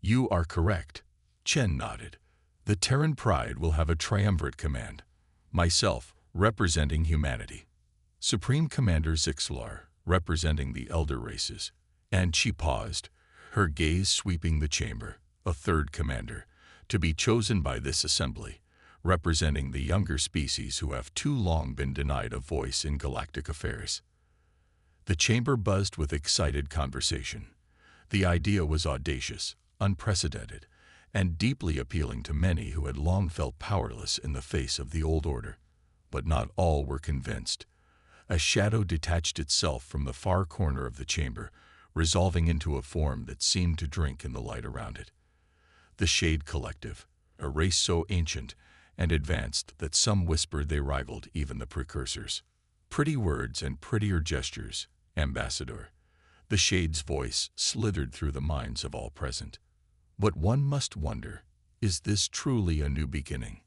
You are correct. Chen nodded. The Terran Pride will have a triumvirate command. Myself, representing humanity. Supreme Commander Zixlar, representing the elder races. And she paused, her gaze sweeping the chamber. A third commander, to be chosen by this assembly, representing the younger species who have too long been denied a voice in galactic affairs. The chamber buzzed with excited conversation. The idea was audacious, unprecedented, and deeply appealing to many who had long felt powerless in the face of the old order. But not all were convinced. A shadow detached itself from the far corner of the chamber, resolving into a form that seemed to drink in the light around it. The Shade Collective, a race so ancient and advanced that some whispered they rivaled even the precursors. Pretty words and prettier gestures, Ambassador. The Shade's voice slithered through the minds of all present. But one must wonder, is this truly a new beginning,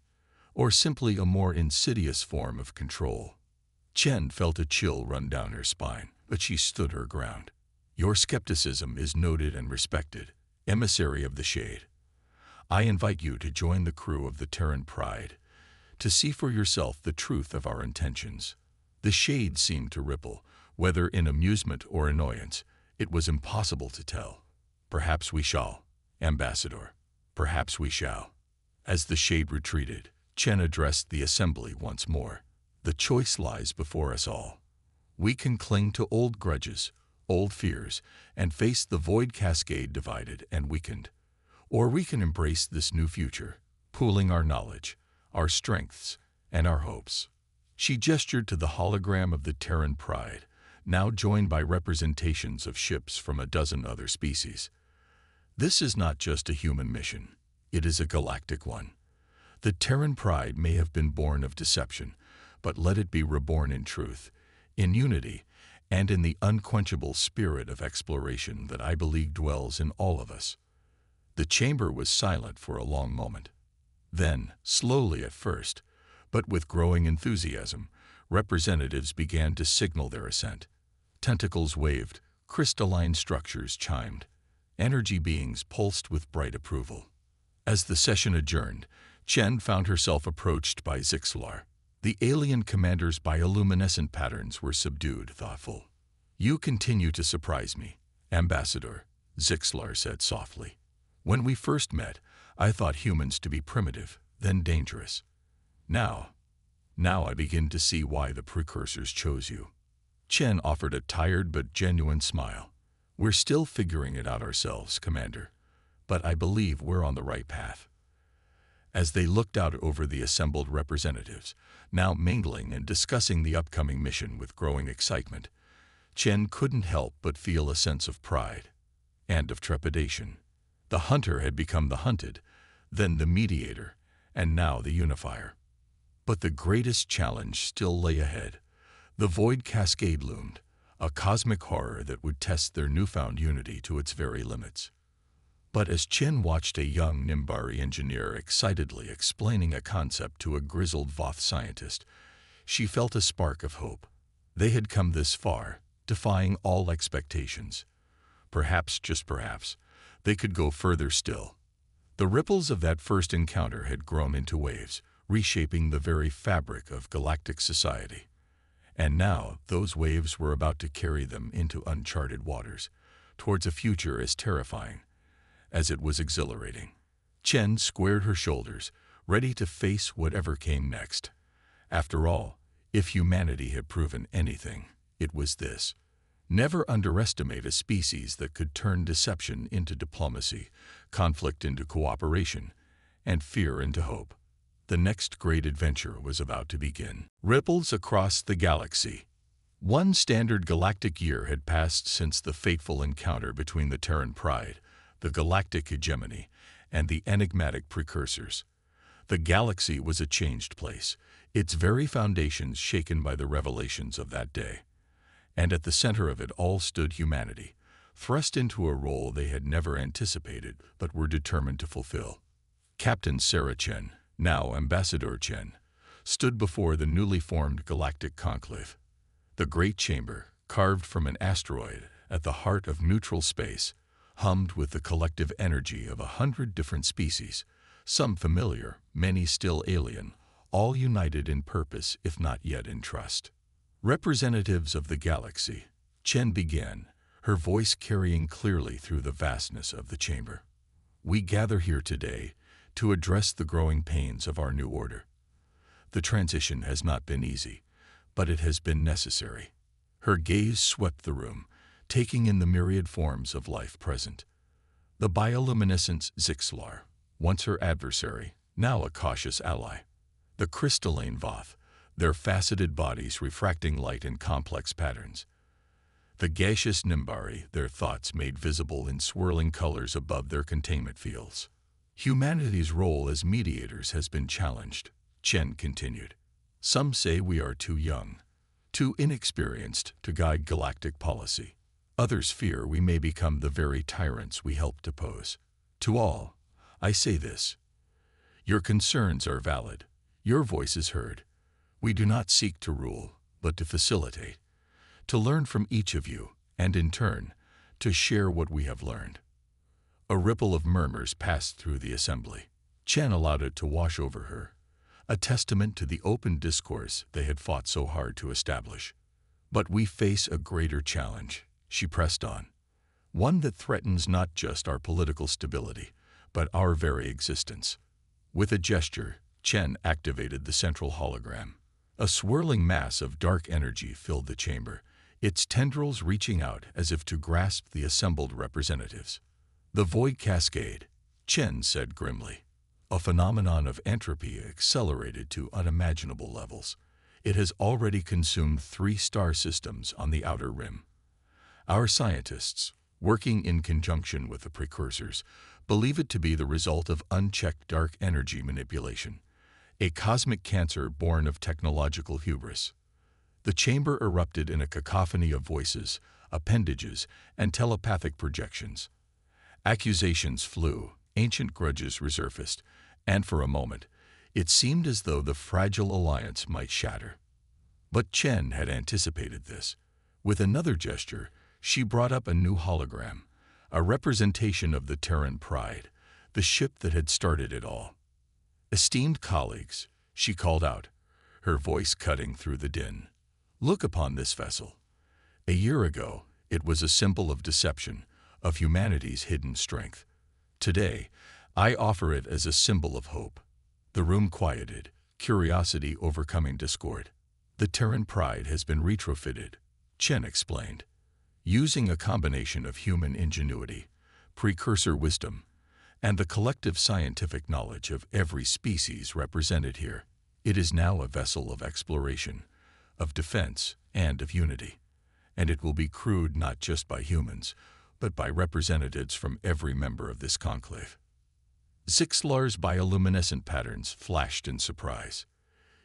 or simply a more insidious form of control? Chen felt a chill run down her spine, but she stood her ground. Your skepticism is noted and respected, emissary of the Shade. I invite you to join the crew of the Terran Pride, to see for yourself the truth of our intentions. The Shade seemed to ripple, whether in amusement or annoyance. It was impossible to tell. Perhaps we shall, Ambassador. Perhaps we shall. As the Shade retreated, Chen addressed the assembly once more. The choice lies before us all. We can cling to old grudges, old fears, and face the void cascade divided and weakened. Or we can embrace this new future, pooling our knowledge, our strengths, and our hopes. She gestured to the hologram of the Terran Pride, now joined by representations of ships from a dozen other species. This is not just a human mission, it is a galactic one. The Terran Pride may have been born of deception, but let it be reborn in truth, in unity, and in the unquenchable spirit of exploration that I believe dwells in all of us. The chamber was silent for a long moment. Then, slowly at first, but with growing enthusiasm, representatives began to signal their assent. Tentacles waved, crystalline structures chimed. Energy beings pulsed with bright approval. As the session adjourned, Chen found herself approached by Zixlar. The alien commander's bioluminescent patterns were subdued, thoughtful. You continue to surprise me, Ambassador, Zixlar said softly. When we first met, I thought humans to be primitive, then dangerous. Now I begin to see why the precursors chose you. Chen offered a tired but genuine smile. We're still figuring it out ourselves, Commander, but I believe we're on the right path. As they looked out over the assembled representatives, now mingling and discussing the upcoming mission with growing excitement, Chen couldn't help but feel a sense of pride and of trepidation. The hunter had become the hunted, then the mediator, and now the unifier. But the greatest challenge still lay ahead. The void cascade loomed, a cosmic horror that would test their newfound unity to its very limits. But as Chen watched a young Nimbari engineer excitedly explaining a concept to a grizzled Voth scientist, she felt a spark of hope. They had come this far, defying all expectations. Perhaps, just perhaps, they could go further still. The ripples of that first encounter had grown into waves, reshaping the very fabric of galactic society. And now those waves were about to carry them into uncharted waters, towards a future as terrifying as it was exhilarating. Chen squared her shoulders, ready to face whatever came next. After all, if humanity had proven anything, it was this. Never underestimate a species that could turn deception into diplomacy, conflict into cooperation, and fear into hope. The next great adventure was about to begin. Ripples across the galaxy. One standard galactic year had passed since the fateful encounter between the Terran Pride, the galactic hegemony, and the enigmatic precursors. The galaxy was a changed place, its very foundations shaken by the revelations of that day. And at the center of it all stood humanity, thrust into a role they had never anticipated but were determined to fulfill. Captain Sarah Chen, now Ambassador Chen, stood before the newly formed galactic conclave. The great chamber, carved from an asteroid at the heart of neutral space, hummed with the collective energy of 100 different species, some familiar, many still alien, all united in purpose if not yet in trust. Representatives of the galaxy, Chen began, her voice carrying clearly through the vastness of the chamber. We gather here today to address the growing pains of our new order. The transition has not been easy, but it has been necessary. Her gaze swept the room, taking in the myriad forms of life present. The bioluminescent Zixlar, once her adversary, now a cautious ally. The crystalline Voth, their faceted bodies refracting light in complex patterns. The gaseous Nimbari, their thoughts made visible in swirling colors above their containment fields. Humanity's role as mediators has been challenged, Chen continued. Some say we are too young, too inexperienced to guide galactic policy. Others fear we may become the very tyrants we help depose. To all, I say this. Your concerns are valid. Your voice is heard. We do not seek to rule, but to facilitate, to learn from each of you, and in turn, to share what we have learned. A ripple of murmurs passed through the assembly. Chen allowed it to wash over her, a testament to the open discourse they had fought so hard to establish. But we face a greater challenge, she pressed on, one that threatens not just our political stability, but our very existence. With a gesture, Chen activated the central hologram. A swirling mass of dark energy filled the chamber, its tendrils reaching out as if to grasp the assembled representatives. The void cascade, Chen said grimly, a phenomenon of entropy accelerated to unimaginable levels. It has already consumed 3 star systems on the outer rim. Our scientists, working in conjunction with the precursors, believe it to be the result of unchecked dark energy manipulation, a cosmic cancer born of technological hubris. The chamber erupted in a cacophony of voices, appendages, and telepathic projections. Accusations flew, ancient grudges resurfaced, and for a moment, it seemed as though the fragile alliance might shatter. But Chen had anticipated this. With another gesture, she brought up a new hologram, a representation of the Terran Pride, the ship that had started it all. Esteemed colleagues, she called out, her voice cutting through the din. Look upon this vessel. A year ago, it was a symbol of deception, of humanity's hidden strength. Today, I offer it as a symbol of hope. The room quieted, curiosity overcoming discord. The Terran Pride has been retrofitted, Chen explained, using a combination of human ingenuity, precursor wisdom, and the collective scientific knowledge of every species represented here. It is now a vessel of exploration, of defense, and of unity, and it will be crewed not just by humans, but by representatives from every member of this conclave. Zixlar's bioluminescent patterns flashed in surprise.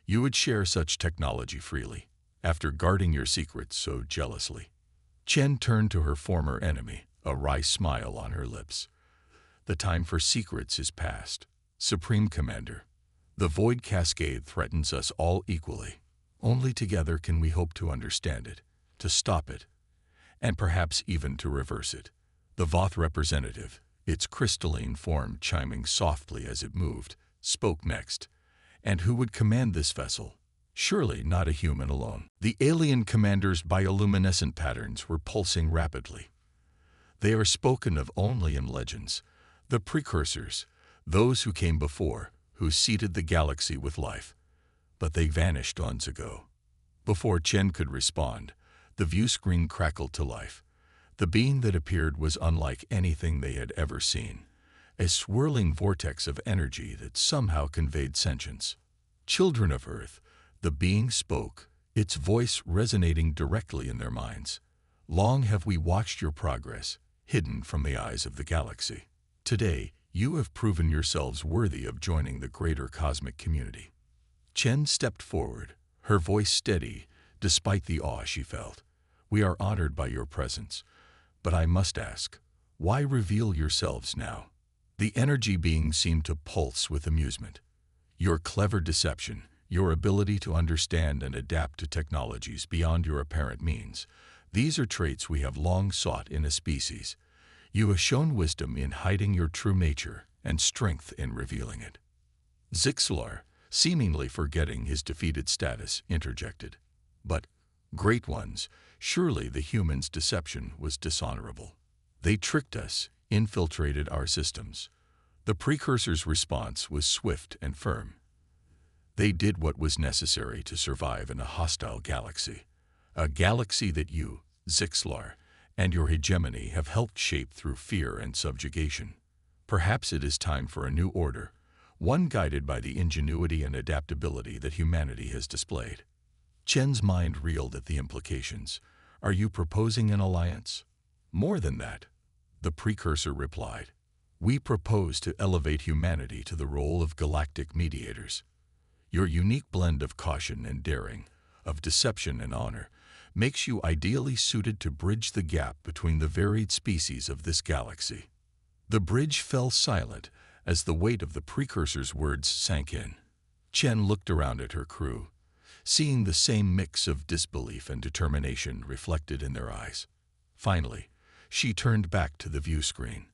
You would share such technology freely, after guarding your secrets so jealously. Chen turned to her former enemy, a wry smile on her lips. The time for secrets is past. Supreme Commander, the Void Cascade threatens us all equally. Only together can we hope to understand it, to stop it, and perhaps even to reverse it. The Voth representative, its crystalline form chiming softly as it moved, spoke next. And who would command this vessel? Surely not a human alone. The alien commander's bioluminescent patterns were pulsing rapidly. They are spoken of only in legends. The precursors, those who came before, who seeded the galaxy with life. But they vanished eons ago. Before Chen could respond, the view screen crackled to life. The being that appeared was unlike anything they had ever seen, a swirling vortex of energy that somehow conveyed sentience. Children of Earth, the being spoke, its voice resonating directly in their minds. Long have we watched your progress, hidden from the eyes of the galaxy. Today, you have proven yourselves worthy of joining the greater cosmic community. Chen stepped forward, her voice steady, despite the awe she felt. We are honored by your presence, but I must ask, why reveal yourselves now? The energy being seemed to pulse with amusement. Your clever deception, your ability to understand and adapt to technologies beyond your apparent means, these are traits we have long sought in a species. You have shown wisdom in hiding your true nature and strength in revealing it. Zixlar, seemingly forgetting his defeated status, interjected. But, Great Ones, surely the humans' deception was dishonorable. They tricked us, infiltrated our systems. The Precursor's response was swift and firm. They did what was necessary to survive in a hostile galaxy. A galaxy that you, Zixlar, and your hegemony have helped shape through fear and subjugation. Perhaps it is time for a new order, one guided by the ingenuity and adaptability that humanity has displayed. Chen's mind reeled at the implications. Are you proposing an alliance? More than that, the Precursor replied. We propose to elevate humanity to the role of galactic mediators. Your unique blend of caution and daring, of deception and honor, makes you ideally suited to bridge the gap between the varied species of this galaxy. The bridge fell silent as the weight of the Precursor's words sank in. Chen looked around at her crew, seeing the same mix of disbelief and determination reflected in their eyes. Finally, she turned back to the view screen.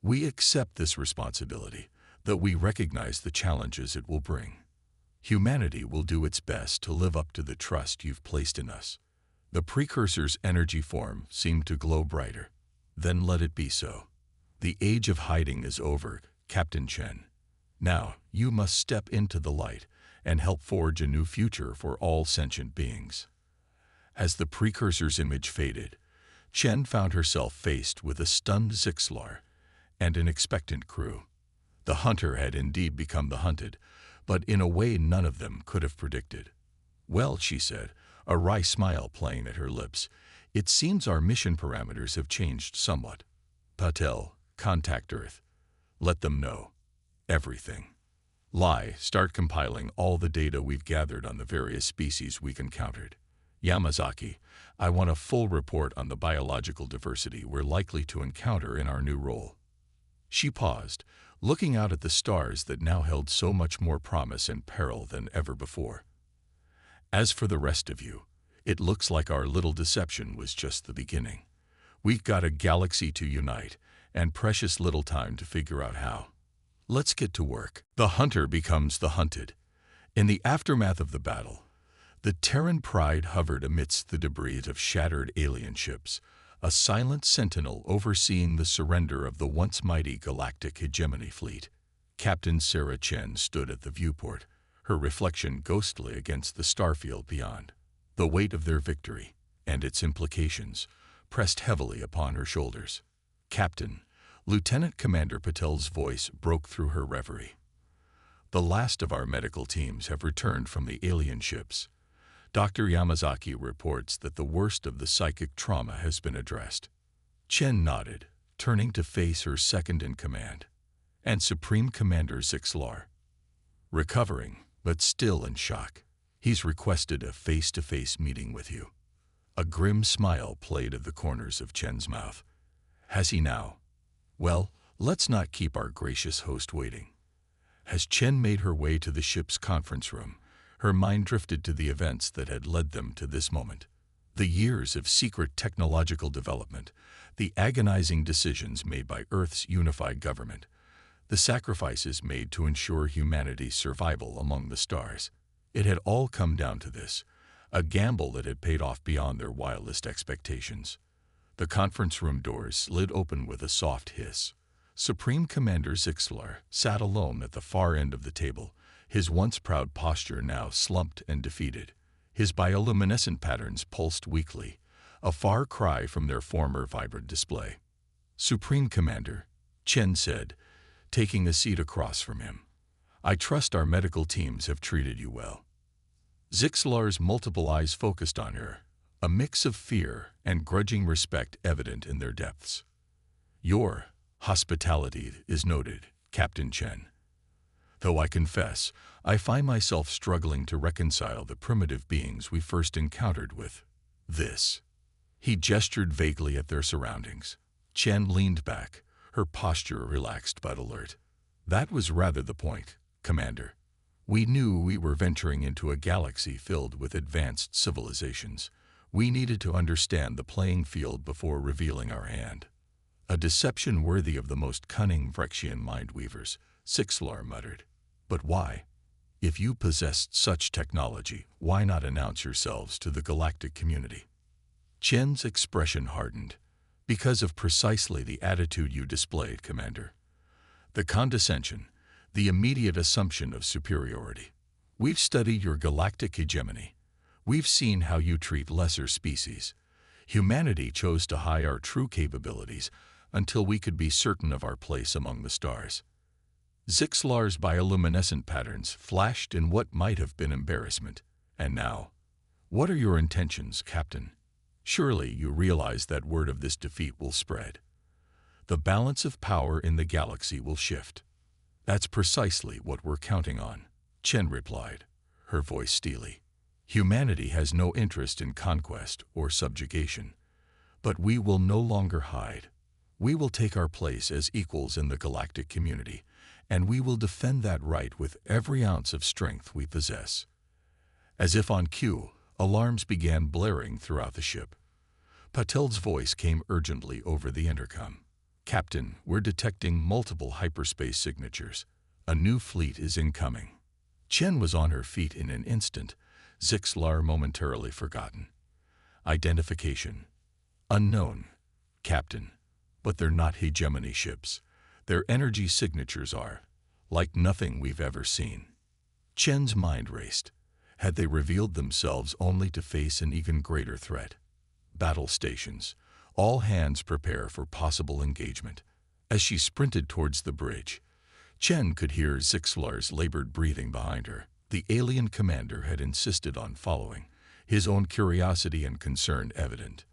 We accept this responsibility, though we recognize the challenges it will bring. Humanity will do its best to live up to the trust you've placed in us. The Precursor's energy form seemed to glow brighter. Then let it be so. The age of hiding is over, Captain Chen. Now, you must step into the light and help forge a new future for all sentient beings. As the Precursor's image faded, Chen found herself faced with a stunned Zixlar and an expectant crew. The hunter had indeed become the hunted, but in a way none of them could have predicted. Well, she said, a wry smile playing at her lips, it seems our mission parameters have changed somewhat. Patel, contact Earth. Let them know. Everything. Lai, start compiling all the data we've gathered on the various species we've encountered. Yamazaki, I want a full report on the biological diversity we're likely to encounter in our new role. She paused, looking out at the stars that now held so much more promise and peril than ever before. As for the rest of you, it looks like our little deception was just the beginning. We've got a galaxy to unite, and precious little time to figure out how. Let's get to work. The hunter becomes the hunted. In the aftermath of the battle, the Terran Pride hovered amidst the debris of shattered alien ships, a silent sentinel overseeing the surrender of the once mighty galactic hegemony fleet. Captain Sarah Chen stood at the viewport, her reflection ghostly against the starfield beyond. The weight of their victory, and its implications, pressed heavily upon her shoulders. Captain, Lieutenant Commander Patel's voice broke through her reverie. The last of our medical teams have returned from the alien ships. Dr. Yamazaki reports that the worst of the psychic trauma has been addressed. Chen nodded, turning to face her second-in-command, and Supreme Commander Zixlar. Recovering, but still in shock, he's requested a face-to-face meeting with you. A grim smile played at the corners of Chen's mouth. Has he now? Well, let's not keep our gracious host waiting. As Chen made her way to the ship's conference room, her mind drifted to the events that had led them to this moment. The years of secret technological development, the agonizing decisions made by Earth's unified government, the sacrifices made to ensure humanity's survival among the stars. It had all come down to this, a gamble that had paid off beyond their wildest expectations. The conference room doors slid open with a soft hiss. Supreme Commander Zixlar sat alone at the far end of the table, his once proud posture now slumped and defeated. His bioluminescent patterns pulsed weakly, a far cry from their former vibrant display. Supreme Commander, Chen said, taking a seat across from him. I trust our medical teams have treated you well. Zixlar's multiple eyes focused on her, a mix of fear and grudging respect evident in their depths. Your hospitality is noted, Captain Chen. Though I confess, I find myself struggling to reconcile the primitive beings we first encountered with this. He gestured vaguely at their surroundings. Chen leaned back, her posture relaxed but alert. That was rather the point, Commander. We knew we were venturing into a galaxy filled with advanced civilizations. We needed to understand the playing field before revealing our hand. A deception worthy of the most cunning Phyrexian mind-weavers, Sixlar muttered. But why? If you possessed such technology, why not announce yourselves to the galactic community? Chen's expression hardened. Because of precisely the attitude you displayed, Commander. The condescension, the immediate assumption of superiority. We've studied your galactic hegemony. We've seen how you treat lesser species. Humanity chose to hide our true capabilities until we could be certain of our place among the stars. Zixlar's bioluminescent patterns flashed in what might have been embarrassment. And now, what are your intentions, Captain? Surely you realize that word of this defeat will spread. The balance of power in the galaxy will shift. That's precisely what we're counting on, Chen replied, her voice steely. Humanity has no interest in conquest or subjugation. But we will no longer hide. We will take our place as equals in the galactic community, and we will defend that right with every ounce of strength we possess. As if on cue, alarms began blaring throughout the ship. Patel's voice came urgently over the intercom. Captain, we're detecting multiple hyperspace signatures. A new fleet is incoming. Chen was on her feet in an instant, Zixlar momentarily forgotten. Identification. Unknown. Captain. But they're not hegemony ships. Their energy signatures are, like nothing we've ever seen. Chen's mind raced. Had they revealed themselves only to face an even greater threat? Battle stations. All hands prepare for possible engagement. As she sprinted towards the bridge, Chen could hear Zixlar's labored breathing behind her. The alien commander had insisted on following, his own curiosity and concern evident.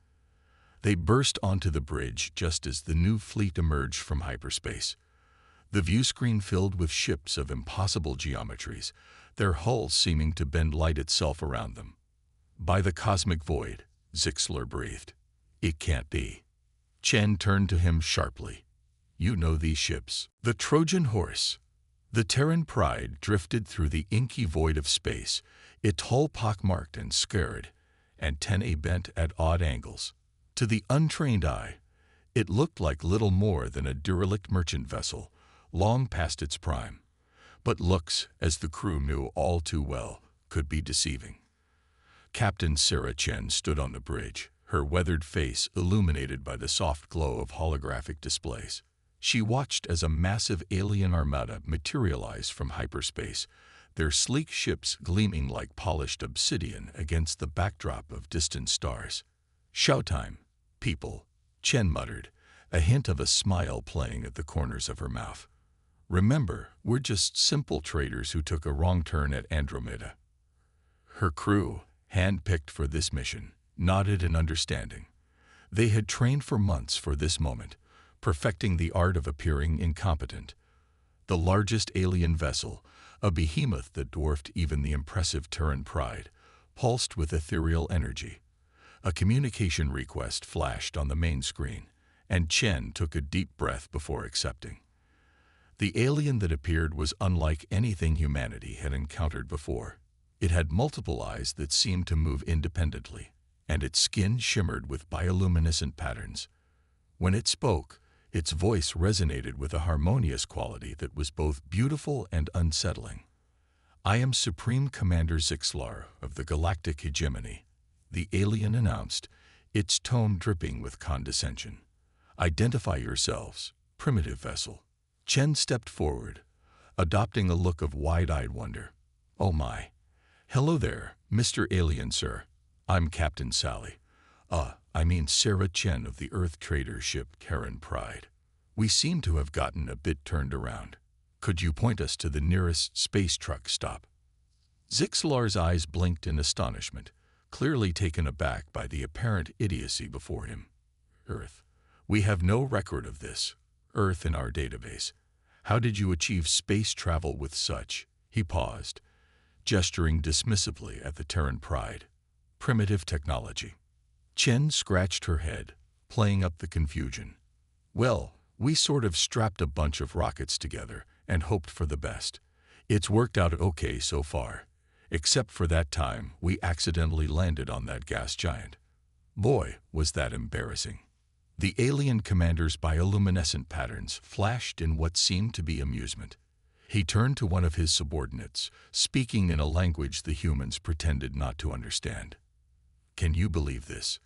They burst onto the bridge just as the new fleet emerged from hyperspace. The view screen filled with ships of impossible geometries, their hulls seeming to bend light itself around them. By the cosmic void, Zixlar breathed. It can't be. Chen turned to him sharply. You know these ships. The Trojan Horse. The Terran Pride drifted through the inky void of space, its hull pockmarked and scarred, antennae bent at odd angles. To the untrained eye, it looked like little more than a derelict merchant vessel, long past its prime. But looks, as the crew knew all too well, could be deceiving. Captain Sarah Chen stood on the bridge, her weathered face illuminated by the soft glow of holographic displays. She watched as a massive alien armada materialized from hyperspace, their sleek ships gleaming like polished obsidian against the backdrop of distant stars. Showtime, people, Chen muttered, a hint of a smile playing at the corners of her mouth. Remember, we're just simple traders who took a wrong turn at Andromeda. Her crew, hand-picked for this mission, nodded in understanding. They had trained for months for this moment, perfecting the art of appearing incompetent. The largest alien vessel, a behemoth that dwarfed even the impressive Terran Pride, pulsed with ethereal energy. A communication request flashed on the main screen, and Chen took a deep breath before accepting. The alien that appeared was unlike anything humanity had encountered before. It had multiple eyes that seemed to move independently, and its skin shimmered with bioluminescent patterns. When it spoke, its voice resonated with a harmonious quality that was both beautiful and unsettling. I am Supreme Commander Zixlar of the Galactic Hegemony, the alien announced, its tone dripping with condescension. Identify yourselves, primitive vessel. Chen stepped forward, adopting a look of wide-eyed wonder. Oh my. Hello there, Mr. Alien, sir. I'm Captain Sally. Sarah Chen of the Earth trader ship Terran Pride. We seem to have gotten a bit turned around. Could you point us to the nearest space truck stop? Zixlar's eyes blinked in astonishment, clearly taken aback by the apparent idiocy before him. Earth. We have no record of this. Earth in our database. How did you achieve space travel with such? He paused, gesturing dismissively at the Terran Pride. Primitive technology. Chen scratched her head, playing up the confusion. Well, we sort of strapped a bunch of rockets together and hoped for the best. It's worked out okay so far, except for that time we accidentally landed on that gas giant. Boy, was that embarrassing. The alien commander's bioluminescent patterns flashed in what seemed to be amusement. He turned to one of his subordinates, speaking in a language the humans pretended not to understand. "Can you believe this?"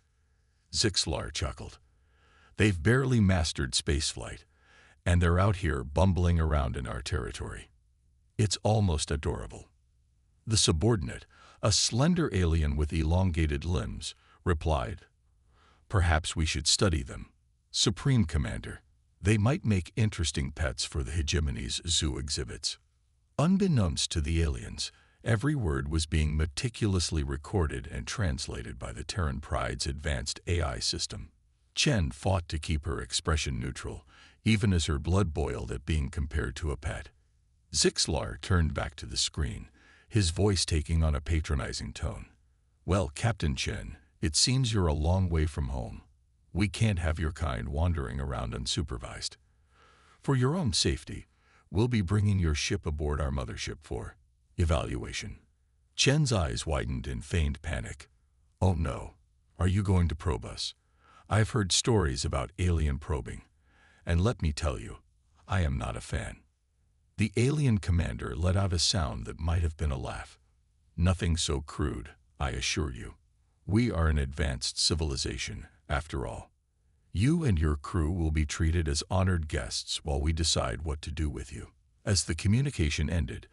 Zixlar chuckled. "They've barely mastered spaceflight, and they're out here bumbling around in our territory. It's almost adorable." The subordinate, a slender alien with elongated limbs, replied, "Perhaps we should study them. Supreme Commander, they might make interesting pets for the hegemony's zoo exhibits." Unbeknownst to the aliens, every word was being meticulously recorded and translated by the Terran Pride's advanced AI system. Chen fought to keep her expression neutral, even as her blood boiled at being compared to a pet. Zixlar turned back to the screen, his voice taking on a patronizing tone. "Well, Captain Chen, it seems you're a long way from home. We can't have your kind wandering around unsupervised. For your own safety, we'll be bringing your ship aboard our mothership for evaluation." Chen's eyes widened in feigned panic. "Oh no, are you going to probe us? I've heard stories about alien probing, and let me tell you, I am not a fan." The alien commander let out a sound that might have been a laugh. "Nothing so crude, I assure you. We are an advanced civilization, after all. You and your crew will be treated as honored guests while we decide what to do with you." As the communication ended,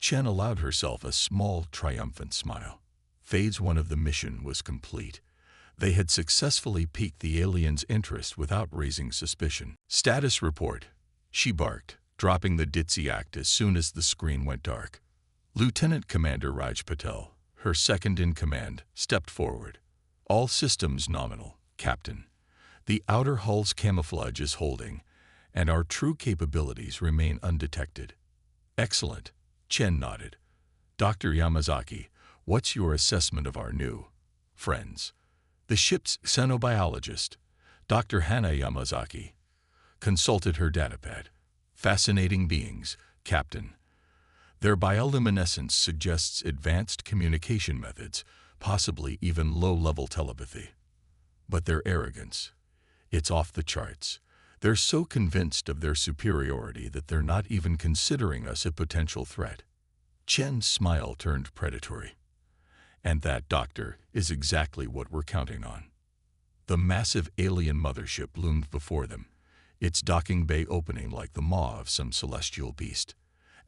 Chen allowed herself a small, triumphant smile. Phase 1 of the mission was complete. They had successfully piqued the aliens' interest without raising suspicion. "Status report," she barked, dropping the ditzy act as soon as the screen went dark. Lieutenant Commander Raj Patel, her second-in-command, stepped forward. "All systems nominal, Captain. The outer hull's camouflage is holding, and our true capabilities remain undetected." "Excellent," Chen nodded. "Dr. Yamazaki, what's your assessment of our new friends?" The ship's xenobiologist, Dr. Hana Yamazaki, consulted her datapad. "Fascinating beings, Captain. Their bioluminescence suggests advanced communication methods, possibly even low-level telepathy. But their arrogance, it's off the charts. They're so convinced of their superiority that they're not even considering us a potential threat." Chen's smile turned predatory. "And that, Doctor, is exactly what we're counting on." The massive alien mothership loomed before them, its docking bay opening like the maw of some celestial beast.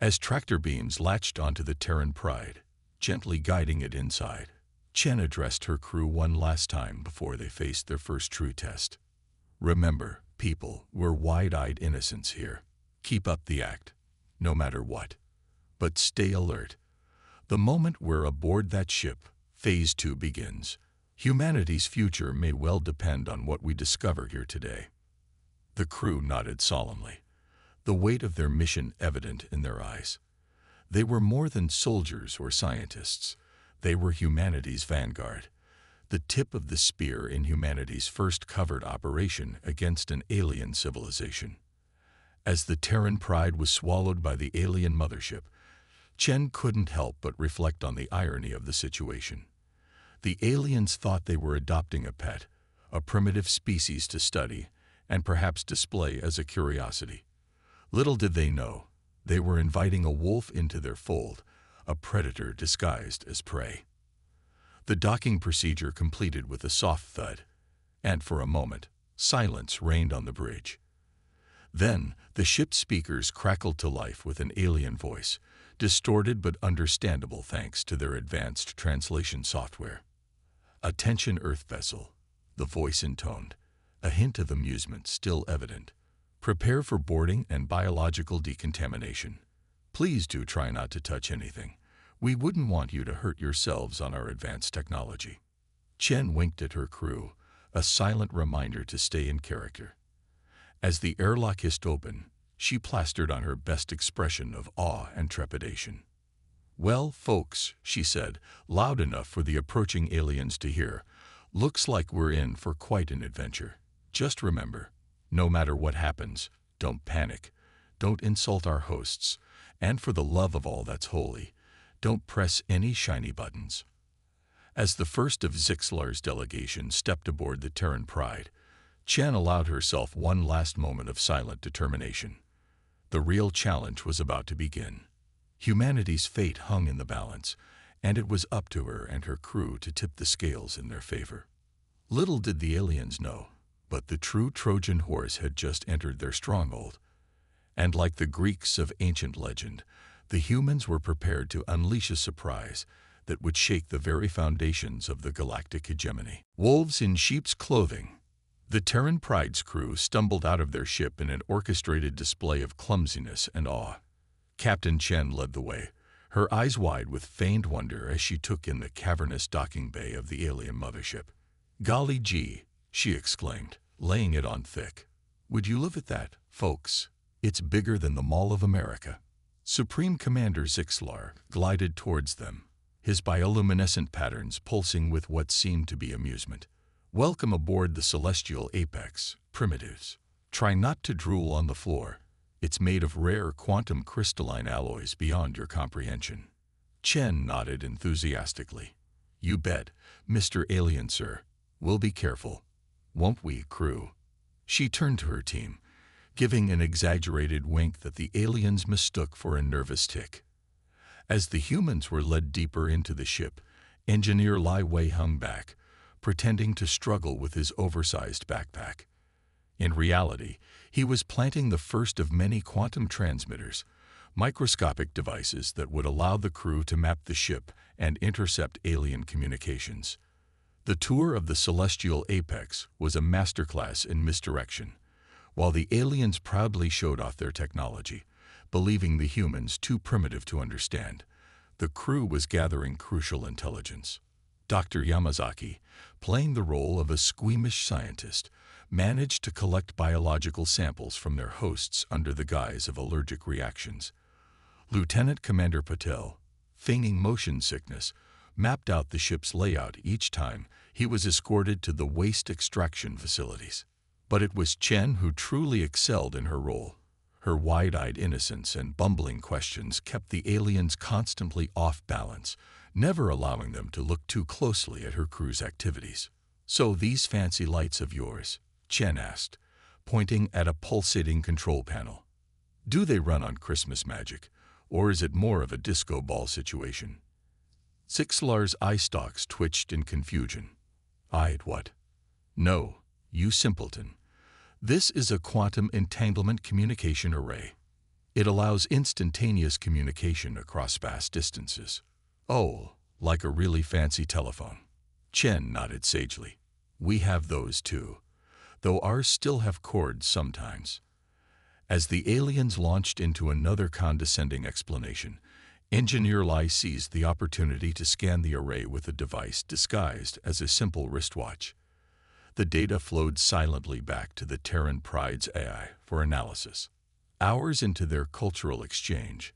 As tractor beams latched onto the Terran Pride, gently guiding it inside, Chen addressed her crew one last time before they faced their first true test. "Remember, people, we're wide-eyed innocents here. Keep up the act, no matter what. But stay alert. The moment we're aboard that ship, Phase 2 begins. Humanity's future may well depend on what we discover here today." The crew nodded solemnly, the weight of their mission evident in their eyes. They were more than soldiers or scientists. They were humanity's vanguard, the tip of the spear in humanity's first covert operation against an alien civilization. As the Terran Pride was swallowed by the alien mothership, Chen couldn't help but reflect on the irony of the situation. The aliens thought they were adopting a pet, a primitive species to study, and perhaps display as a curiosity. Little did they know, they were inviting a wolf into their fold, a predator disguised as prey. The docking procedure completed with a soft thud, and for a moment, silence reigned on the bridge. Then, the ship's speakers crackled to life with an alien voice, distorted but understandable thanks to their advanced translation software. "Attention, Earth vessel," the voice intoned, a hint of amusement still evident. "Prepare for boarding and biological decontamination. Please do try not to touch anything. We wouldn't want you to hurt yourselves on our advanced technology." Chen winked at her crew, a silent reminder to stay in character. As the airlock hissed open, she plastered on her best expression of awe and trepidation. "Well, folks," she said, loud enough for the approaching aliens to hear, "looks like we're in for quite an adventure. Just remember, no matter what happens, don't panic, don't insult our hosts, and for the love of all that's holy, don't press any shiny buttons." As the first of Zixlar's delegation stepped aboard the Terran Pride, Chen allowed herself one last moment of silent determination. The real challenge was about to begin. Humanity's fate hung in the balance, and it was up to her and her crew to tip the scales in their favor. Little did the aliens know, but the true Trojan horse had just entered their stronghold. And like the Greeks of ancient legend, the humans were prepared to unleash a surprise that would shake the very foundations of the galactic hegemony. Wolves in sheep's clothing. The Terran Pride's crew stumbled out of their ship in an orchestrated display of clumsiness and awe. Captain Chen led the way, her eyes wide with feigned wonder as she took in the cavernous docking bay of the alien mothership. "Golly gee," she exclaimed, laying it on thick. "Would you look at that, folks? It's bigger than the Mall of America." Supreme Commander Zixlar glided towards them, his bioluminescent patterns pulsing with what seemed to be amusement. "Welcome aboard the Celestial Apex, primitives. Try not to drool on the floor. It's made of rare quantum crystalline alloys beyond your comprehension." Chen nodded enthusiastically. "You bet, Mr. Alien, sir. We'll be careful. Won't we, crew?" She turned to her team, giving an exaggerated wink that the aliens mistook for a nervous tic. As the humans were led deeper into the ship, Engineer Lai Wei hung back, pretending to struggle with his oversized backpack. In reality, he was planting the first of many quantum transmitters, microscopic devices that would allow the crew to map the ship and intercept alien communications. The tour of the Celestial Apex was a masterclass in misdirection, while the aliens proudly showed off their technology, believing the humans too primitive to understand. The crew was gathering crucial intelligence. Dr. Yamazaki, playing the role of a squeamish scientist, managed to collect biological samples from their hosts under the guise of allergic reactions. Lieutenant Commander Patel, feigning motion sickness, mapped out the ship's layout each time he was escorted to the waste extraction facilities. But it was Chen who truly excelled in her role. Her wide-eyed innocence and bumbling questions kept the aliens constantly off balance, never allowing them to look too closely at her crew's activities. "So these fancy lights of yours," Chen asked, pointing at a pulsating control panel. "Do they run on Christmas magic, or is it more of a disco ball situation?" Zixlar's eye stalks twitched in confusion. "I'd what?" "No, you simpleton. This is a quantum entanglement communication array. It allows instantaneous communication across vast distances." "Oh, like a really fancy telephone." Chen nodded sagely. "We have those too, though ours still have cords sometimes." As the aliens launched into another condescending explanation, Engineer Lai seized the opportunity to scan the array with a device disguised as a simple wristwatch. The data flowed silently back to the Terran Pride's AI for analysis. Hours into their cultural exchange,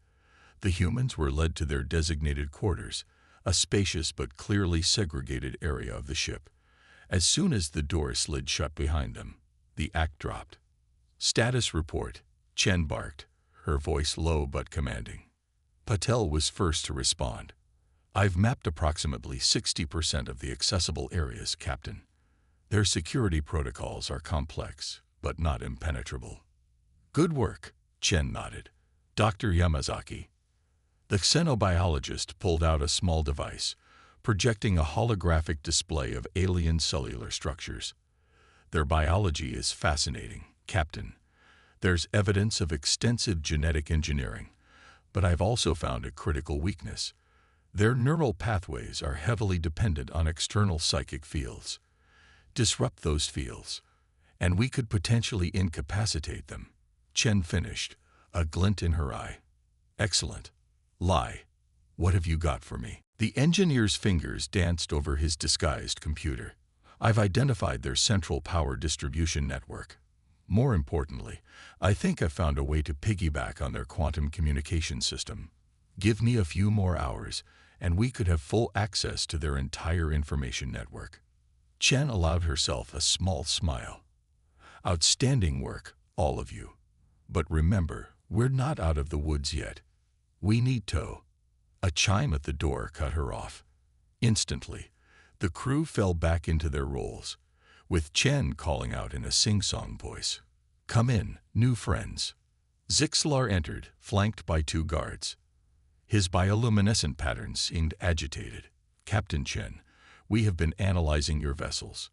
the humans were led to their designated quarters, a spacious but clearly segregated area of the ship. As soon as the door slid shut behind them, the act dropped. "Status report," Chen barked, her voice low but commanding. Patel was first to respond. "I've mapped approximately 60% of the accessible areas, Captain. Their security protocols are complex, but not impenetrable." "Good work," Chen nodded. "Dr. Yamazaki." The xenobiologist pulled out a small device, projecting a holographic display of alien cellular structures. "Their biology is fascinating, Captain. There's evidence of extensive genetic engineering, but I've also found a critical weakness. Their neural pathways are heavily dependent on external psychic fields. Disrupt those fields, and we could potentially incapacitate them." Chen finished, a glint in her eye. "Excellent. Lai, what have you got for me?" The engineer's fingers danced over his disguised computer. "I've identified their central power distribution network. More importantly, I think I've found a way to piggyback on their quantum communication system. Give me a few more hours, and we could have full access to their entire information network." Chen allowed herself a small smile. "Outstanding work, all of you. But remember, we're not out of the woods yet. We need to." A chime at the door cut her off. Instantly, the crew fell back into their roles. with Chen calling out in a sing-song voice. "Come in, new friends." Zixlar entered, flanked by 2 guards. His bioluminescent pattern seemed agitated. "Captain Chen, we have been analyzing your vessels.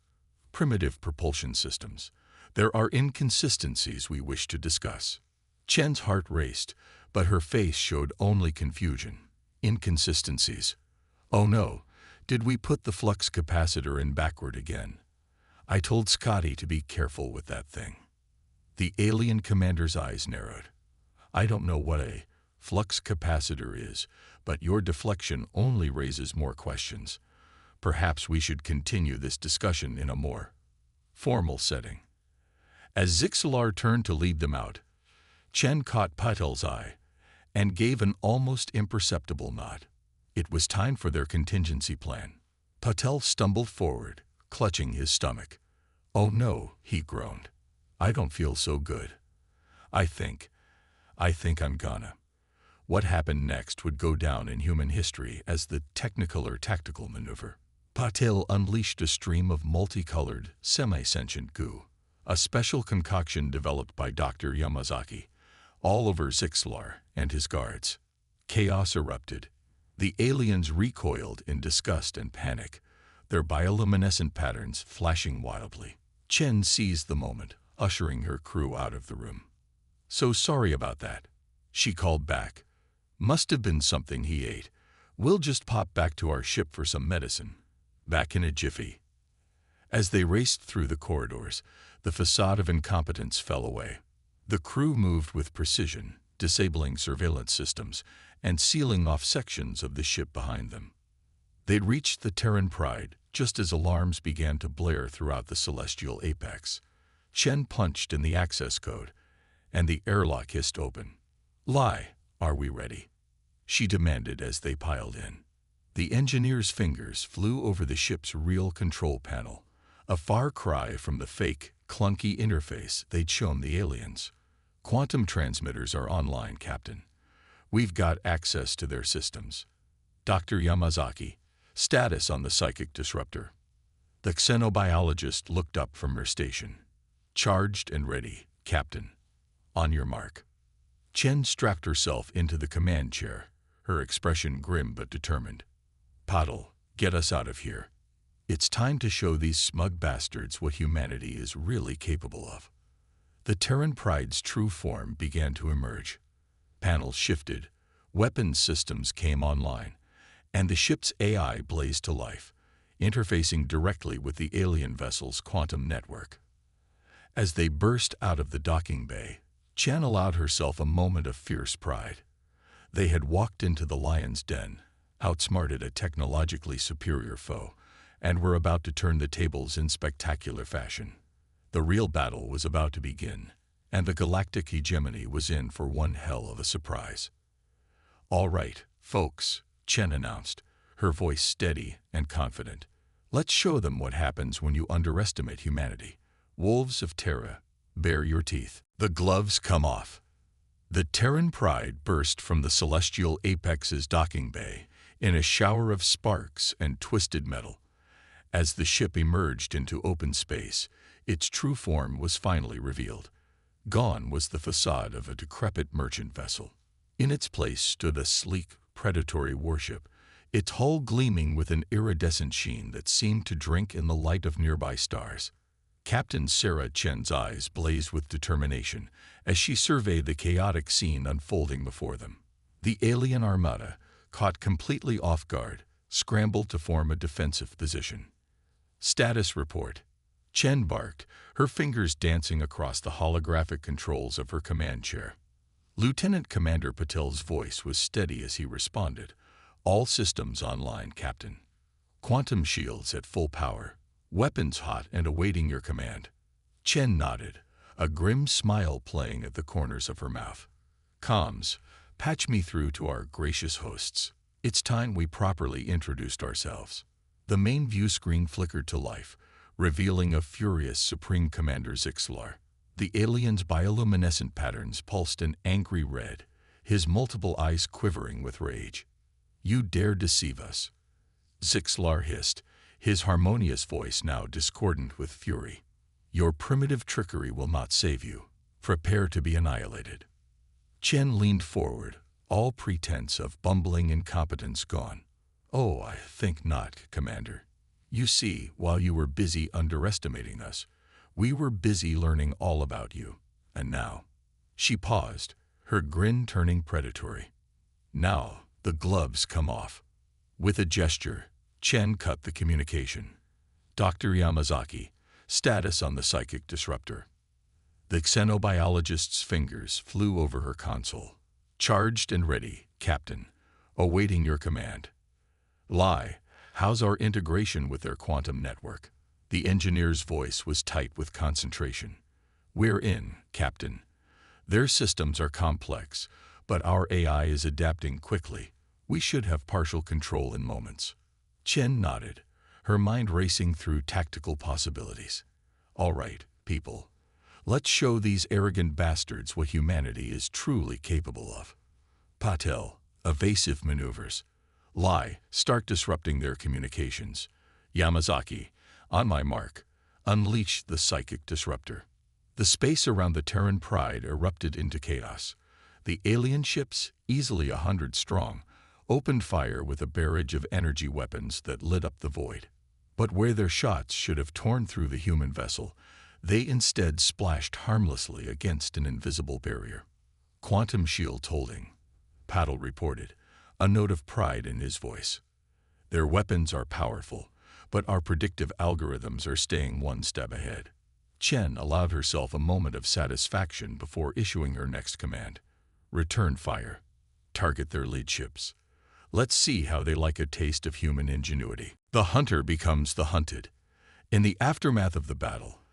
Primitive propulsion systems. There are inconsistencies we wish to discuss." Chen's heart raced, but her face showed only confusion. "Inconsistencies? Oh no, did we put the flux capacitor in backward again? I told Scotty to be careful with that thing." The alien commander's eyes narrowed. "I don't know what a flux capacitor is, but your deflection only raises more questions. Perhaps we should continue this discussion in a more formal setting." As Zixlar turned to lead them out, Chen caught Patel's eye and gave an almost imperceptible nod. It was time for their contingency plan. Patel stumbled forward, clutching his stomach. "Oh no," he groaned. "I don't feel so good. I think I'm gonna." What happened next would go down in human history as the technicolor tactical maneuver. Patel unleashed a stream of multicolored, semi-sentient goo, a special concoction developed by Dr. Yamazaki, all over Zixlar and his guards. Chaos erupted. The aliens recoiled in disgust and panic, their bioluminescent patterns flashing wildly. Chen seized the moment, ushering her crew out of the room. "So sorry about that," she called back. "Must have been something he ate. We'll just pop back to our ship for some medicine." Back in a jiffy. As they raced through the corridors, the facade of incompetence fell away. The crew moved with precision, disabling surveillance systems and sealing off sections of the ship behind them. They'd reached the Terran Pride just as alarms began to blare throughout the celestial apex. Chen punched in the access code, and the airlock hissed open. "Lie, are we ready?" she demanded as they piled in. The engineer's fingers flew over the ship's real control panel, a far cry from the fake, clunky interface they'd shown the aliens. "Quantum transmitters are online, Captain. We've got access to their systems." "Dr. Yamazaki, status on the psychic disruptor." The xenobiologist looked up from her station. "Charged and ready, Captain. On your mark." Chen strapped herself into the command chair, her expression grim but determined. "Paddle, get us out of here. It's time to show these smug bastards what humanity is really capable of." The Terran Pride's true form began to emerge. Panels shifted, weapons systems came online, and the ship's AI blazed to life, interfacing directly with the alien vessel's quantum network. As they burst out of the docking bay, Chen allowed herself a moment of fierce pride. They had walked into the lion's den, outsmarted a technologically superior foe, and were about to turn the tables in spectacular fashion. The real battle was about to begin, and the galactic hegemony was in for one hell of a surprise. "All right, folks," Chen announced, her voice steady and confident. "Let's show them what happens when you underestimate humanity. Wolves of Terra, bare your teeth." The gloves come off. The Terran Pride burst from the celestial apex's docking bay in a shower of sparks and twisted metal. As the ship emerged into open space, its true form was finally revealed. Gone was the facade of a decrepit merchant vessel. In its place stood a sleek, predatory warship, its hull gleaming with an iridescent sheen that seemed to drink in the light of nearby stars. Captain Sarah Chen's eyes blazed with determination as she surveyed the chaotic scene unfolding before them. The alien armada, caught completely off guard, scrambled to form a defensive position. "Status report." Chen barked, her fingers dancing across the holographic controls of her command chair. Lieutenant Commander Patel's voice was steady as he responded. "All systems online, Captain. Quantum shields at full power. Weapons hot and awaiting your command." Chen nodded, a grim smile playing at the corners of her mouth. "Comms, patch me through to our gracious hosts. It's time we properly introduced ourselves." The main view screen flickered to life, revealing a furious Supreme Commander Zixlar. The alien's bioluminescent patterns pulsed an angry red, his multiple eyes quivering with rage. "You dare deceive us?" Zixlar hissed, his harmonious voice now discordant with fury. "Your primitive trickery will not save you. Prepare to be annihilated." Chen leaned forward, all pretense of bumbling incompetence gone. "Oh, I think not, Commander. You see, while you were busy underestimating us, we were busy learning all about you. And now—" She paused, her grin turning predatory. "Now, the gloves come off." With a gesture, Chen cut the communication. "Dr. Yamazaki, status on the psychic disruptor." The xenobiologist's fingers flew over her console. "Charged and ready, Captain. Awaiting your command." "Lie, how's our integration with their quantum network?" The engineer's voice was tight with concentration. "We're in, Captain. Their systems are complex, but our AI is adapting quickly. We should have partial control in moments." Chen nodded, her mind racing through tactical possibilities. "All right, people. Let's show these arrogant bastards what humanity is truly capable of." Patel, evasive maneuvers. Lie, start disrupting their communications. Yamazaki, on my mark, unleash the psychic disruptor. The space around the Terran Pride erupted into chaos. The alien ships, easily 100 strong, opened fire with a barrage of energy weapons that lit up the void. But where their shots should have torn through the human vessel, they instead splashed harmlessly against an invisible barrier. "Quantum shields holding," Paddle reported, a note of pride in his voice. "Their weapons are powerful, but our predictive algorithms are staying one step ahead." Chen allowed herself a moment of satisfaction before issuing her next command. "Return fire. Target their lead ships. Let's see how they like a taste of human ingenuity." The hunter becomes the hunted. In the aftermath of the battle,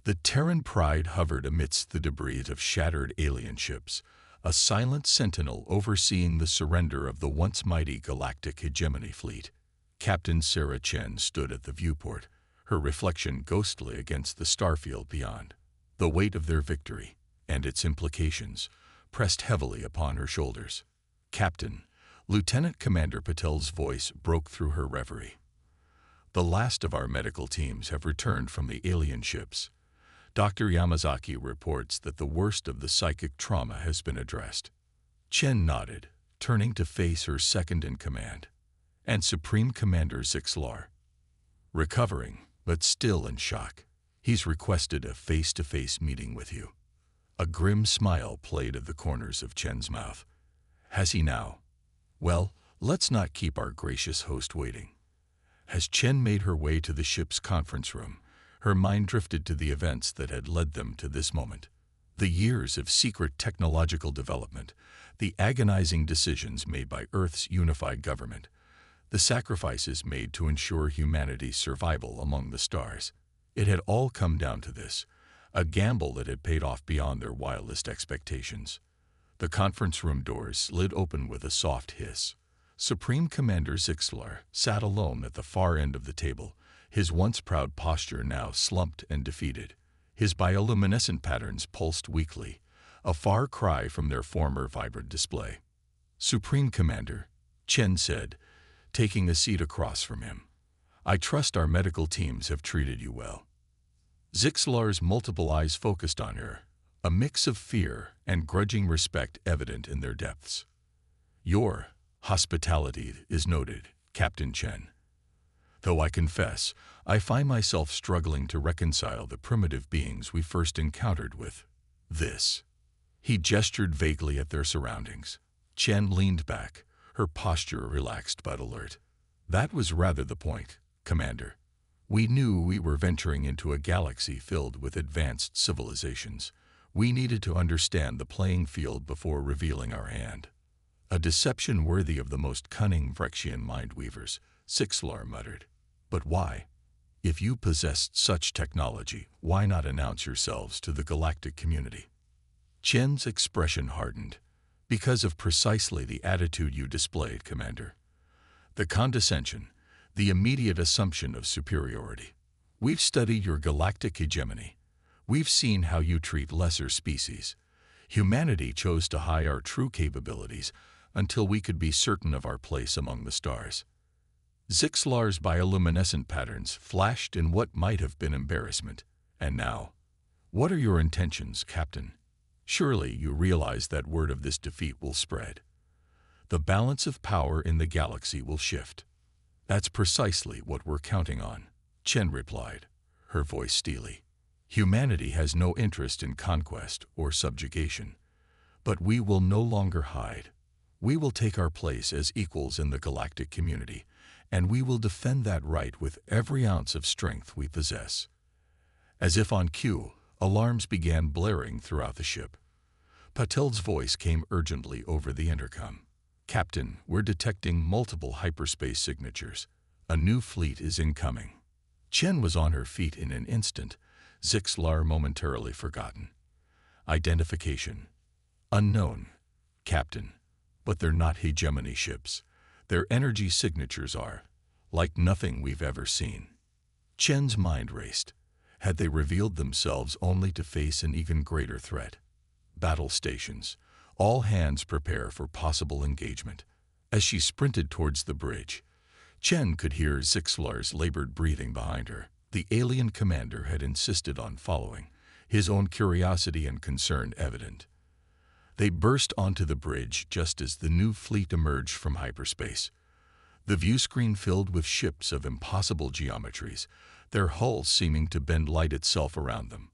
the Terran Pride hovered amidst the debris of shattered alien ships, a silent sentinel overseeing the surrender of the once mighty galactic hegemony fleet. Captain Sarah Chen stood at the viewport, her reflection ghostly against the starfield beyond. The weight of their victory, and its implications, pressed heavily upon her shoulders. "Captain," Lieutenant Commander Patel's voice broke through her reverie. "The last of our medical teams have returned from the alien ships. Dr. Yamazaki reports that the worst of the psychic trauma has been addressed." Chen nodded, turning to face her second-in-command. "And Supreme Commander Zixlar?" "Recovering, but still in shock. He's requested a face-to-face meeting with you." A grim smile played at the corners of Chen's mouth. "Has he now? Well, let's not keep our gracious host waiting." As Chen made her way to the ship's conference room, her mind drifted to the events that had led them to this moment. The years of secret technological development, the agonizing decisions made by Earth's unified government, the sacrifices made to ensure humanity's survival among the stars. It had all come down to this, a gamble that had paid off beyond their wildest expectations. The conference room doors slid open with a soft hiss. Supreme Commander Zixlar sat alone at the far end of the table, his once proud posture now slumped and defeated. His bioluminescent patterns pulsed weakly, a far cry from their former vibrant display. "Supreme Commander," Chen said, taking a seat across from him, "I trust our medical teams have treated you well." Zixlar's multiple eyes focused on her, a mix of fear and grudging respect evident in their depths. "Your hospitality is noted, Captain Chen. Though I confess, I find myself struggling to reconcile the primitive beings we first encountered with this." He gestured vaguely at their surroundings. Chen leaned back, her posture relaxed but alert. "That was rather the point, Commander. We knew we were venturing into a galaxy filled with advanced civilizations. We needed to understand the playing field before revealing our hand." "A deception worthy of the most cunning Vrexian mind-weavers," Zixlar muttered. "But why? If you possessed such technology, why not announce yourselves to the galactic community?" Chen's expression hardened. "Because of precisely the attitude you displayed, Commander. The condescension, the immediate assumption of superiority. We've studied your galactic hegemony. We've seen how you treat lesser species. Humanity chose to hide our true capabilities until we could be certain of our place among the stars. Zixlar's bioluminescent patterns flashed in what might have been embarrassment. And now, what are your intentions, Captain? Surely you realize that word of this defeat will spread. The balance of power in the galaxy will shift. That's precisely what we're counting on, Chen replied, her voice steely. Humanity has no interest in conquest or subjugation, but we will no longer hide. We will take our place as equals in the galactic community, and we will defend that right with every ounce of strength we possess. As if on cue, alarms began blaring throughout the ship. Patel's voice came urgently over the intercom. Captain, we're detecting multiple hyperspace signatures. A new fleet is incoming. Chen was on her feet in an instant, Zixlar momentarily forgotten. Identification. Unknown. Captain. But they're not hegemony ships. Their energy signatures are, like nothing we've ever seen. Chen's mind raced. Had they revealed themselves only to face an even greater threat? Battle stations. All hands prepare for possible engagement. As she sprinted towards the bridge, Chen could hear Zixlar's labored breathing behind her. The alien commander had insisted on following, his own curiosity and concern evident. They burst onto the bridge just as the new fleet emerged from hyperspace. The view screen filled with ships of impossible geometries, their hulls seeming to bend light itself around them.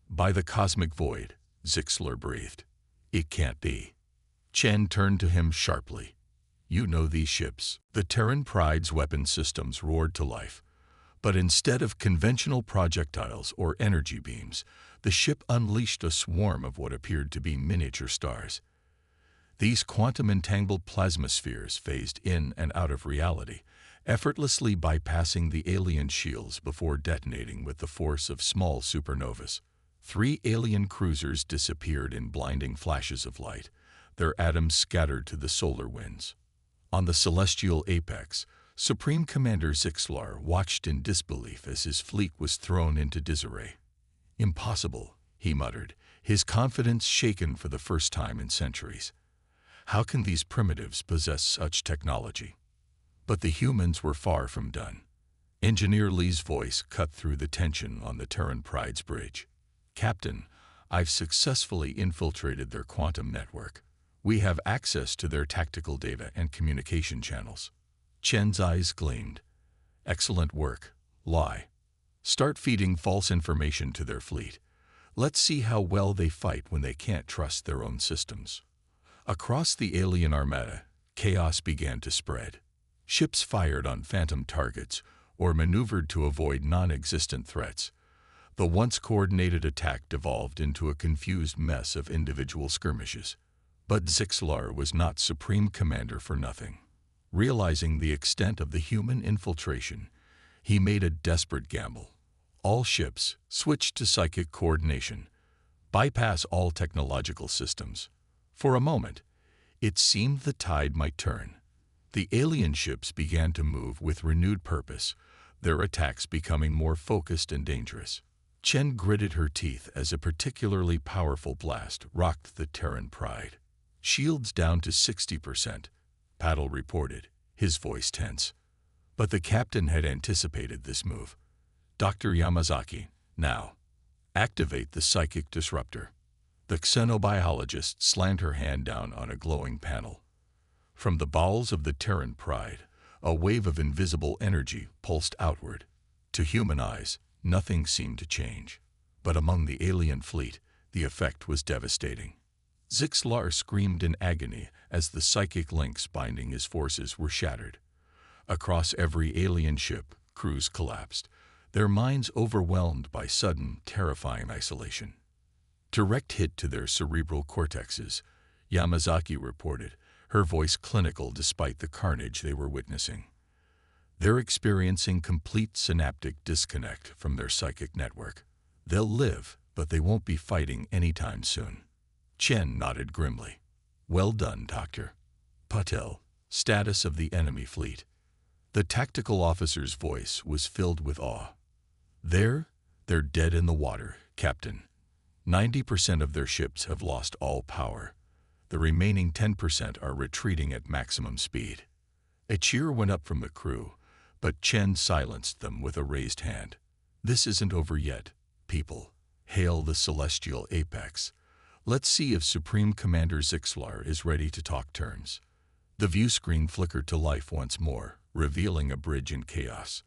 By the cosmic void, Zixlar breathed. It can't be. Chen turned to him sharply. You know these ships. The Terran Pride's weapon systems roared to life. But instead of conventional projectiles or energy beams, the ship unleashed a swarm of what appeared to be miniature stars. These quantum-entangled plasmaspheres phased in and out of reality, effortlessly bypassing the alien shields before detonating with the force of small supernovas. 3 alien cruisers disappeared in blinding flashes of light, their atoms scattered to the solar winds. On the celestial apex, Supreme Commander Zixlar watched in disbelief as his fleet was thrown into disarray. Impossible, he muttered, his confidence shaken for the first time in centuries. How can these primitives possess such technology? But the humans were far from done. Engineer Lee's voice cut through the tension on the Terran Pride's bridge. Captain, I've successfully infiltrated their quantum network. We have access to their tactical data and communication channels. Chen's eyes gleamed. Excellent work, Lai. Start feeding false information to their fleet. Let's see how well they fight when they can't trust their own systems. Across the alien armada, chaos began to spread. Ships fired on phantom targets or maneuvered to avoid non-existent threats. The once coordinated attack devolved into a confused mess of individual skirmishes. But Zixlar was not Supreme Commander for nothing. Realizing the extent of the human infiltration, he made a desperate gamble. All ships switched to psychic coordination, bypass all technological systems. For a moment, it seemed the tide might turn. The alien ships began to move with renewed purpose, their attacks becoming more focused and dangerous. Chen gritted her teeth as a particularly powerful blast rocked the Terran Pride. Shields down to 60%, Patel reported, his voice tense. But the captain had anticipated this move. Dr. Yamazaki, now, activate the psychic disruptor. The xenobiologist slammed her hand down on a glowing panel. From the bowels of the Terran Pride, a wave of invisible energy pulsed outward. To human eyes, nothing seemed to change. But among the alien fleet, the effect was devastating. Zixlar screamed in agony as the psychic links binding his forces were shattered. Across every alien ship, crews collapsed, their minds overwhelmed by sudden, terrifying isolation. Direct hit to their cerebral cortexes, Yamazaki reported, her voice clinical despite the carnage they were witnessing. They're experiencing complete synaptic disconnect from their psychic network. They'll live, but they won't be fighting anytime soon. Chen nodded grimly. Well done, Doctor. Patel, status of the enemy fleet. The tactical officer's voice was filled with awe. They're dead in the water, Captain. 90% of their ships have lost all power. The remaining 10% are retreating at maximum speed. A cheer went up from the crew, But Chen silenced them with a raised hand. This isn't over yet, people. Hail the celestial apex. Let's see if Supreme Commander Zixlar is ready to talk terms. The view screen flickered to life once more, revealing a bridge in chaos.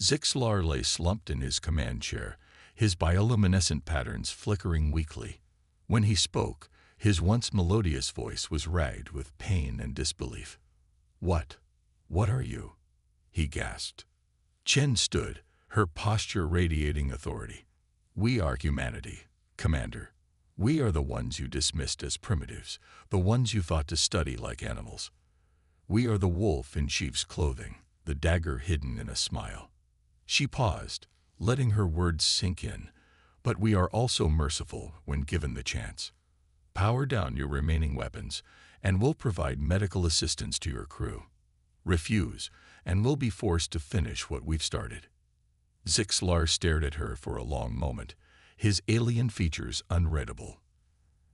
Zixlar lay slumped in his command chair, his bioluminescent patterns flickering weakly. When he spoke, his once melodious voice was ragged with pain and disbelief. What are you?" he gasped. Chen stood, her posture radiating authority. "We are humanity, Commander. We are the ones you dismissed as primitives, the ones you thought to study like animals. We are the wolf in sheep's clothing, the dagger hidden in a smile." She paused, letting her words sink in. "But we are also merciful when given the chance. Power down your remaining weapons, and we'll provide medical assistance to your crew. Refuse, and we'll be forced to finish what we've started." Zixlar stared at her for a long moment, his alien features unreadable.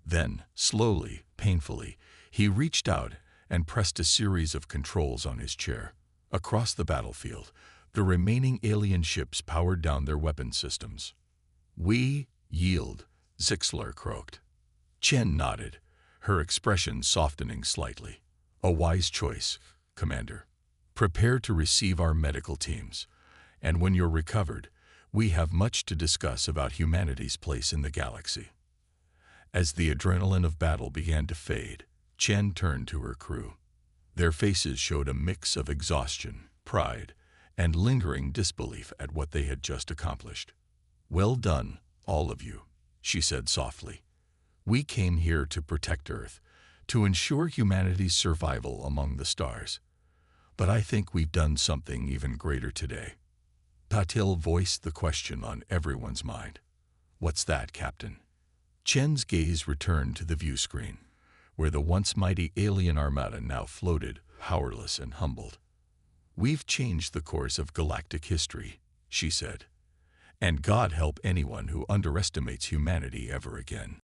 Then, slowly, painfully, he reached out and pressed a series of controls on his chair. Across the battlefield, the remaining alien ships powered down their weapon systems. "We yield," Zixlar croaked. Chen nodded, her expression softening slightly. "A wise choice, Commander. Prepare to receive our medical teams, and when you're recovered, we have much to discuss about humanity's place in the galaxy." As the adrenaline of battle began to fade, Chen turned to her crew. Their faces showed a mix of exhaustion, pride, and lingering disbelief at what they had just accomplished. "Well done, all of you," she said softly. "We came here to protect Earth, to ensure humanity's survival among the stars. But I think we've done something even greater today." Patil voiced the question on everyone's mind. "What's that, Captain?" Chen's gaze returned to the view screen, where the once mighty alien armada now floated, powerless and humbled. "We've changed the course of galactic history," she said. "And God help anyone who underestimates humanity ever again."